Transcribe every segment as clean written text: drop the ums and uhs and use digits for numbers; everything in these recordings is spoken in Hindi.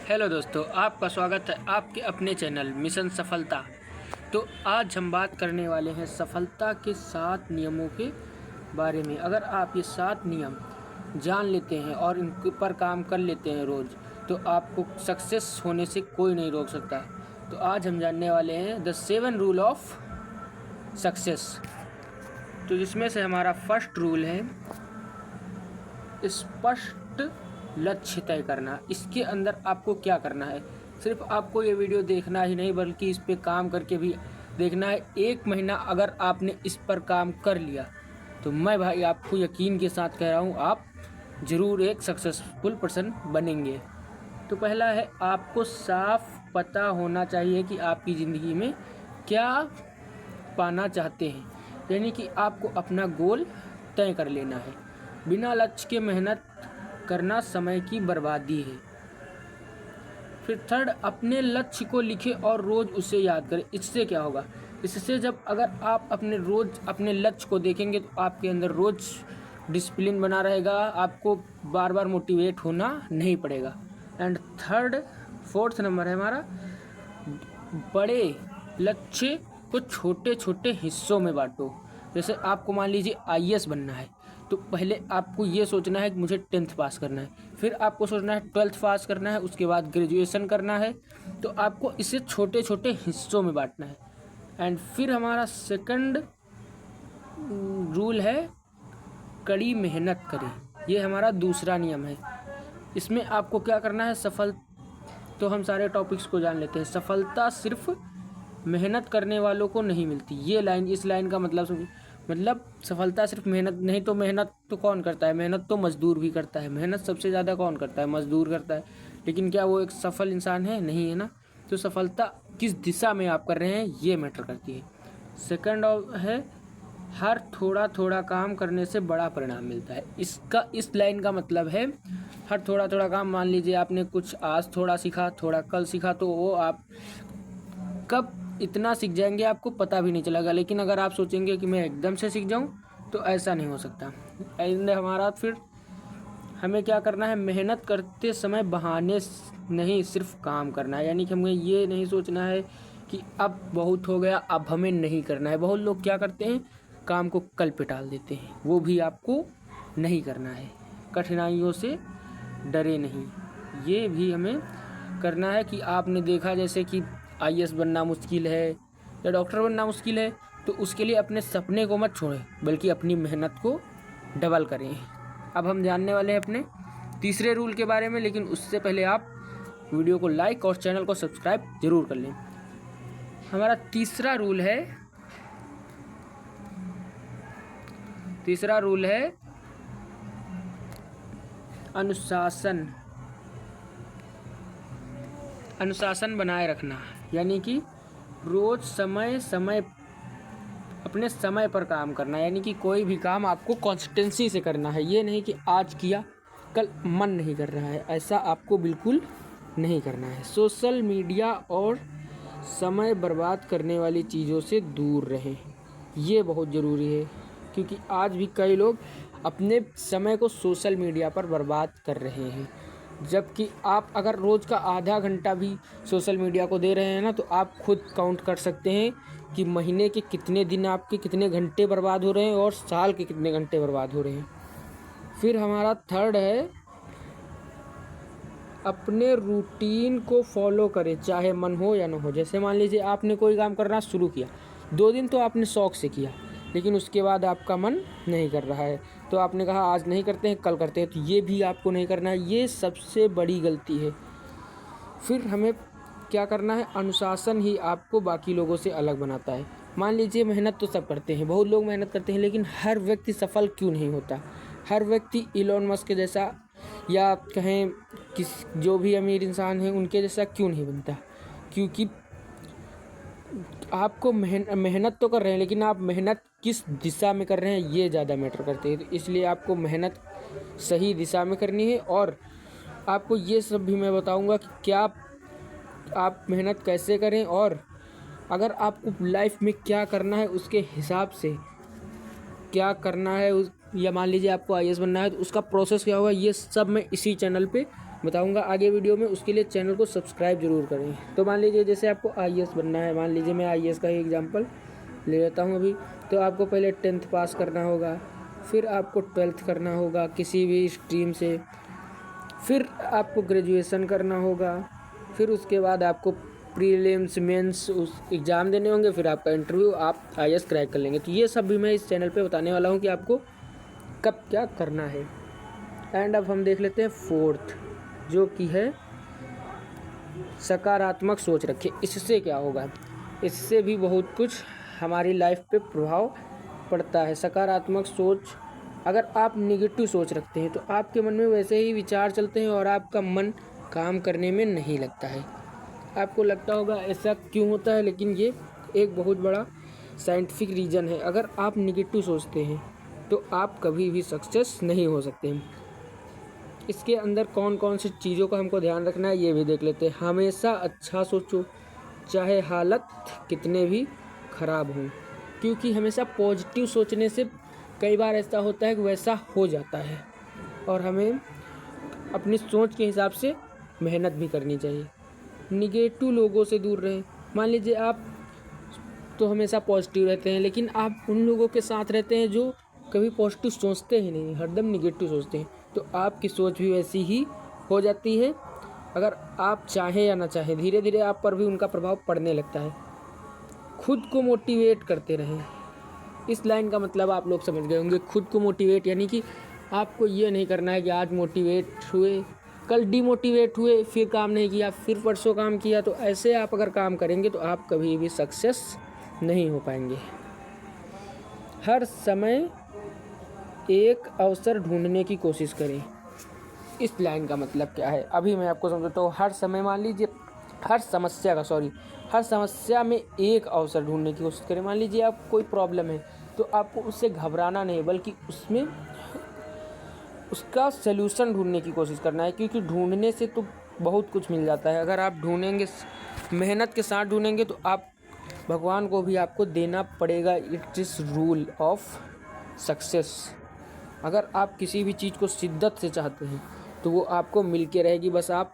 हेलो दोस्तों, आपका स्वागत है आपके अपने चैनल मिशन सफलता। तो आज हम बात करने वाले हैं सफलता के 7 नियमों के बारे में। अगर आप ये 7 नियम जान लेते हैं और इन पर काम कर लेते हैं रोज़, तो आपको सक्सेस होने से कोई नहीं रोक सकता। तो आज हम जानने वाले हैं द 7 रूल ऑफ सक्सेस। तो जिसमें से हमारा फर्स्ट रूल है स्पष्ट लक्ष्य तय करना। इसके अंदर आपको क्या करना है, सिर्फ आपको ये वीडियो देखना ही नहीं बल्कि इस पे काम करके भी देखना है। 1 महीना अगर आपने इस पर काम कर लिया तो मैं भाई आपको यकीन के साथ कह रहा हूँ, आप ज़रूर एक सक्सेसफुल पर्सन बनेंगे। तो पहला है, आपको साफ पता होना चाहिए कि आपकी ज़िंदगी में क्या पाना चाहते हैं। यानी कि आपको अपना गोल तय कर लेना है। बिना लक्ष्य के मेहनत करना समय की बर्बादी है। फिर थर्ड, अपने लक्ष्य को लिखें और रोज़ उसे याद करें। इससे क्या होगा, इससे जब अगर आप रोज़ अपने लक्ष्य को देखेंगे तो आपके अंदर रोज़ डिसिप्लिन बना रहेगा, आपको बार बार मोटिवेट होना नहीं पड़ेगा। एंड फोर्थ नंबर है हमारा, बड़े लक्ष्य को छोटे छोटे हिस्सों में बांटो। जैसे आपको मान लीजिए आईएएस बनना है, तो पहले आपको ये सोचना है कि मुझे 10th पास करना है, फिर आपको सोचना है 12th पास करना है, उसके बाद ग्रेजुएशन करना है। तो आपको इसे छोटे छोटे हिस्सों में बांटना है। एंड फिर हमारा सेकंड रूल है कड़ी मेहनत करें। ये हमारा दूसरा नियम है। इसमें आपको क्या करना है, तो हम सारे टॉपिक्स को जान लेते हैं। सफलता सिर्फ मेहनत करने वालों को नहीं मिलती। इस लाइन का मतलब सफलता सिर्फ मेहनत नहीं, तो मेहनत तो कौन करता है, मेहनत तो मजदूर भी करता है। मेहनत सबसे ज़्यादा कौन करता है, मजदूर करता है। लेकिन क्या वो एक सफल इंसान है, नहीं है ना। तो सफलता किस दिशा में आप कर रहे हैं ये मैटर करती है। सेकंड है, हर थोड़ा थोड़ा काम करने से बड़ा परिणाम मिलता है। इस लाइन का मतलब है, हर थोड़ा थोड़ा काम, मान लीजिए आपने कुछ आज थोड़ा सीखा, थोड़ा कल सीखा, तो वो आप कब इतना सीख जाएंगे आपको पता भी नहीं चलेगा। लेकिन अगर आप सोचेंगे कि मैं एकदम से सीख जाऊं, तो ऐसा नहीं हो सकता। एंड हमारा फिर हमें क्या करना है, मेहनत करते समय बहाने नहीं, सिर्फ काम करना है। यानी कि हमें ये नहीं सोचना है कि अब बहुत हो गया, अब हमें नहीं करना है। बहुत लोग क्या करते हैं, काम को कल पे टाल देते हैं। वो भी आपको नहीं करना है। कठिनाइयों से डरे नहीं, ये भी हमें करना है। कि आपने देखा जैसे कि आईएएस बनना मुश्किल है या डॉक्टर बनना मुश्किल है, तो उसके लिए अपने सपने को मत छोड़ें, बल्कि अपनी मेहनत को डबल करें। अब हम जानने वाले हैं अपने तीसरे रूल के बारे में, लेकिन उससे पहले आप वीडियो को लाइक और चैनल को सब्सक्राइब जरूर कर लें। हमारा तीसरा रूल है अनुशासन बनाए रखना। यानी कि रोज अपने समय पर काम करना। यानी कि कोई भी काम आपको कंसिस्टेंसी से करना है। ये नहीं कि आज किया कल मन नहीं कर रहा है, ऐसा आपको बिल्कुल नहीं करना है। सोशल मीडिया और समय बर्बाद करने वाली चीज़ों से दूर रहें, ये बहुत ज़रूरी है। क्योंकि आज भी कई लोग अपने समय को सोशल मीडिया पर बर्बाद कर रहे हैं। जबकि आप अगर रोज़ का आधा घंटा भी सोशल मीडिया को दे रहे हैं ना, तो आप खुद काउंट कर सकते हैं कि महीने के कितने दिन आपके कितने घंटे बर्बाद हो रहे हैं और साल के कितने घंटे बर्बाद हो रहे हैं। फिर हमारा थर्ड है, अपने रूटीन को फॉलो करें, चाहे मन हो या ना हो। जैसे मान लीजिए आपने कोई काम करना शुरू किया, 2 दिन तो आपने शौक से किया, लेकिन उसके बाद आपका मन नहीं कर रहा है, तो आपने कहा आज नहीं करते हैं, कल करते हैं। तो ये भी आपको नहीं करना है, ये सबसे बड़ी गलती है। फिर हमें क्या करना है, अनुशासन ही आपको बाकी लोगों से अलग बनाता है। मान लीजिए मेहनत तो सब करते हैं, बहुत लोग मेहनत करते हैं, लेकिन हर व्यक्ति सफल क्यों नहीं होता। हर व्यक्ति इलॉन मस्क के जैसा या कहें जो भी अमीर इंसान है उनके जैसा क्यों नहीं बनता। क्योंकि आपको मेहनत तो कर रहे हैं, लेकिन आप मेहनत किस दिशा में कर रहे हैं ये ज़्यादा मैटर करते हैं। तो इसलिए आपको मेहनत सही दिशा में करनी है। और आपको ये सब भी मैं बताऊंगा कि क्या आप मेहनत कैसे करें, और अगर आपको लाइफ में क्या करना है उसके हिसाब से क्या करना है या मान लीजिए आपको आईएएस बनना है तो उसका प्रोसेस क्या होगा, ये सब मैं इसी चैनल पे बताऊंगा आगे वीडियो में, उसके लिए चैनल को सब्सक्राइब जरूर करें। तो मान लीजिए जैसे आपको आईएएस बनना है, मान लीजिए मैं आईएएस का ही एग्जांपल ले लेता हूँ अभी। तो आपको पहले 10th पास करना होगा, फिर आपको 12th करना होगा किसी भी स्ट्रीम से, फिर आपको ग्रेजुएशन करना होगा, फिर उसके बाद आपको प्रीलिम्स मेंस उस एग्ज़ाम देने होंगे, फिर आपका इंटरव्यू, आप आईएएस क्रैक कर लेंगे। तो ये सब भी मैं इस चैनल पे बताने वाला हूँ कि आपको कब क्या करना है। एंड अब हम देख लेते हैं 4th, जो कि है सकारात्मक सोच रखें। इससे क्या होगा, इससे भी बहुत कुछ हमारी लाइफ पे प्रभाव पड़ता है। सकारात्मक सोच, अगर आप नेगेटिव सोच रखते हैं तो आपके मन में वैसे ही विचार चलते हैं और आपका मन काम करने में नहीं लगता है। आपको लगता होगा ऐसा क्यों होता है, लेकिन ये एक बहुत बड़ा साइंटिफिक रीज़न है। अगर आप नेगेटिव सोचते हैं तो आप कभी भी सक्सेस नहीं हो सकते हैं। इसके अंदर कौन कौन सी चीज़ों का हमको ध्यान रखना है ये भी देख लेते हैं। हमेशा अच्छा सोचो, चाहे हालत कितने भी ख़राब हों, क्योंकि हमेशा पॉजिटिव सोचने से कई बार ऐसा होता है कि वैसा हो जाता है। और हमें अपनी सोच के हिसाब से मेहनत भी करनी चाहिए। निगेटिव लोगों से दूर रहें। मान लीजिए आप तो हमेशा पॉजिटिव रहते हैं, लेकिन आप उन लोगों के साथ रहते हैं जो कभी पॉजिटिव सोचते ही नहीं, हरदम निगेटिव सोचते हैं, तो आपकी सोच भी वैसी ही हो जाती है। अगर आप चाहें या ना चाहें, धीरे धीरे आप पर भी उनका प्रभाव पड़ने लगता है। खुद को मोटिवेट करते रहें। इस लाइन का मतलब आप लोग समझ गए होंगे। खुद को मोटिवेट यानी कि आपको ये नहीं करना है कि आज मोटिवेट हुए, कल डिमोटिवेट हुए, फिर काम नहीं किया, फिर परसों काम किया। तो ऐसे आप अगर काम करेंगे तो आप कभी भी सक्सेस नहीं हो पाएंगे। हर समय एक अवसर ढूंढने की कोशिश करें। इस लाइन का मतलब क्या है, अभी मैं आपको समझाता हूँ। हर समय, मान लीजिए हर समस्या में एक अवसर ढूंढने की कोशिश करें। मान लीजिए आप कोई प्रॉब्लम है तो आपको उससे घबराना नहीं, बल्कि उसमें उसका सलूशन ढूंढने की कोशिश करना है, क्योंकि ढूंढने से तो बहुत कुछ मिल जाता है। अगर आप ढूंढेंगे, मेहनत के साथ ढूंढेंगे, तो आप भगवान को भी आपको देना पड़ेगा। It is rule of success. अगर आप किसी भी चीज़ को शिद्दत से चाहते हैं तो वो आपको मिल के रहेगी, बस आप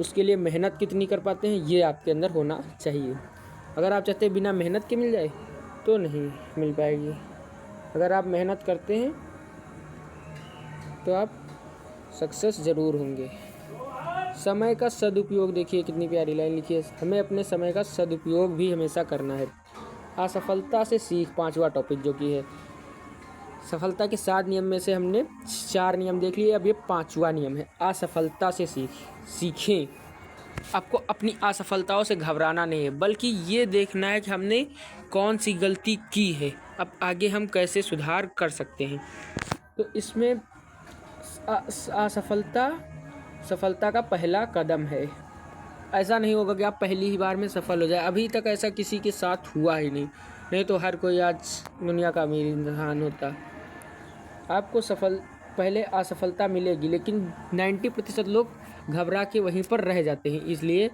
उसके लिए मेहनत कितनी कर पाते हैं ये आपके अंदर होना चाहिए। अगर आप चाहते हैं बिना मेहनत के मिल जाए तो नहीं मिल पाएगी। अगर आप मेहनत करते हैं तो आप सक्सेस ज़रूर होंगे। समय का सदुपयोग, देखिए कितनी प्यारी लाइन लिखी है। हमें अपने समय का सदुपयोग भी हमेशा करना है। असफलता से सीख, 5वां टॉपिक जो कि है सफलता के 7 नियम में से हमने 4 नियम देख लिए, अब ये 5वां नियम है असफलता से सीखें। आपको अपनी असफलताओं से घबराना नहीं है, बल्कि ये देखना है कि हमने कौन सी गलती की है, अब आगे हम कैसे सुधार कर सकते हैं। तो इसमें सफलता का पहला कदम है। ऐसा नहीं होगा कि आप पहली ही बार में सफल हो जाए। अभी तक ऐसा किसी के साथ हुआ ही नहीं तो हर कोई आज दुनिया का अमीर इंसान होता। आपको पहले असफलता मिलेगी, लेकिन 90% लोग घबरा के वहीं पर रह जाते हैं, इसलिए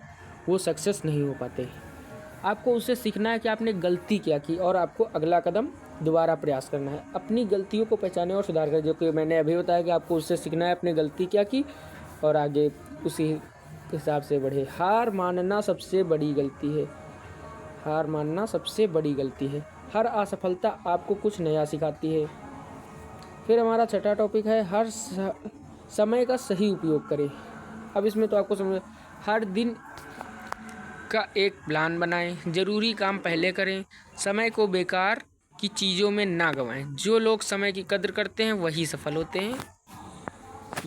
वो सक्सेस नहीं हो पाते। आपको उससे सीखना है कि आपने गलती क्या की और आपको अगला कदम दोबारा प्रयास करना है। अपनी गलतियों को पहचानें और सुधार करें, जो कि मैंने अभी बताया कि आपको उससे सीखना है अपनी गलती क्या की और आगे उसी हिसाब से बढ़े। हार मानना सबसे बड़ी गलती है। हार मानना सबसे बड़ी गलती है। हर असफलता आपको कुछ नया सिखाती है। फिर हमारा 6वां टॉपिक है हर समय का सही उपयोग करें। अब इसमें तो आपको समझ, हर दिन का एक प्लान बनाएं, ज़रूरी काम पहले करें, समय को बेकार की चीज़ों में ना गंवाएं। जो लोग समय की कद्र करते हैं वही सफल होते हैं।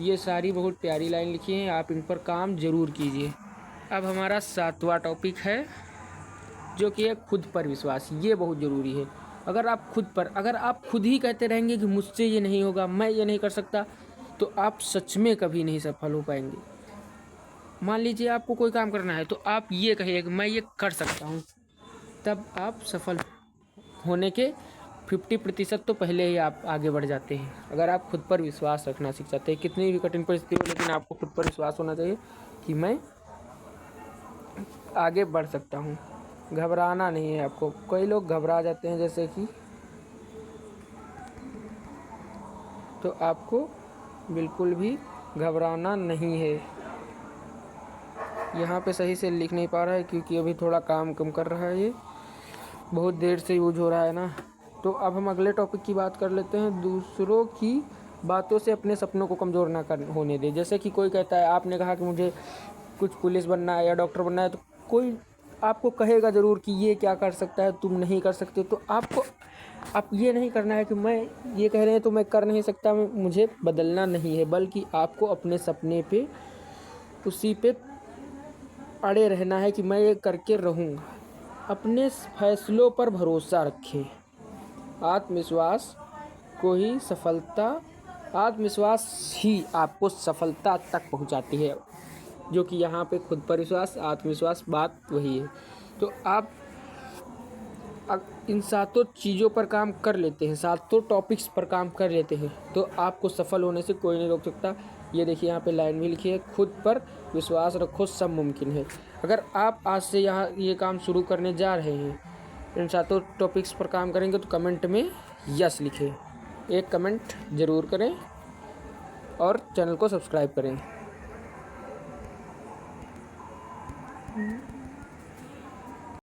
ये सारी बहुत प्यारी लाइन लिखी हैं, आप इन पर काम ज़रूर कीजिए। अब हमारा 7वां टॉपिक है जो कि है खुद पर विश्वास। ये बहुत ज़रूरी है। अगर आप खुद ही कहते रहेंगे कि मुझसे ये नहीं होगा, मैं ये नहीं कर सकता, तो आप सच में कभी नहीं सफल हो पाएंगे। मान लीजिए आपको कोई काम करना है तो आप ये कहिए कि मैं ये कर सकता हूँ, तब आप सफल होने के 50% तो पहले ही आप आगे बढ़ जाते हैं। अगर आप खुद पर विश्वास रखना सीख जाते हैं, कितनी भी कठिन परिस्थिति हो, लेकिन आपको खुद पर विश्वास होना चाहिए कि मैं आगे बढ़ सकता हूँ। घबराना नहीं है आपको। कई लोग घबरा जाते हैं जैसे कि, तो आपको बिल्कुल भी घबराना नहीं है। यहाँ पे सही से लिख नहीं पा रहा है क्योंकि अभी थोड़ा काम कम कर रहा है, ये बहुत देर से यूज हो रहा है ना। तो अब हम अगले टॉपिक की बात कर लेते हैं। दूसरों की बातों से अपने सपनों को कमज़ोर ना कर होने दे। जैसे कि कोई कहता है, आपने कहा कि मुझे कुछ पुलिस बनना है या डॉक्टर बनना है, तो कोई आपको कहेगा ज़रूर कि ये क्या कर सकता है, तुम नहीं कर सकते। तो आप ये नहीं करना है कि मैं ये कह रहे हैं तो मैं कर नहीं सकता, मुझे बदलना नहीं है, बल्कि आपको अपने सपने पे उसी पे अड़े रहना है कि मैं ये करके रहूँगा। अपने फैसलों पर भरोसा रखें। आत्मविश्वास को ही सफलता आत्मविश्वास ही आपको सफलता तक पहुंचाती है, जो कि यहाँ पे खुद पर विश्वास, आत्मविश्वास, बात वही है। तो आप इन सातों चीज़ों पर काम कर लेते हैं, सातों टॉपिक्स पर काम कर लेते हैं, तो आपको सफल होने से कोई नहीं रोक सकता। ये देखिए यहाँ पे लाइन भी लिखी है, खुद पर विश्वास रखो, सब मुमकिन है। अगर आप आज से यहाँ ये काम शुरू करने जा रहे हैं, इन सातों टॉपिक्स पर काम करेंगे, तो कमेंट में यस लिखें, एक कमेंट ज़रूर करें और चैनल को सब्सक्राइब करें।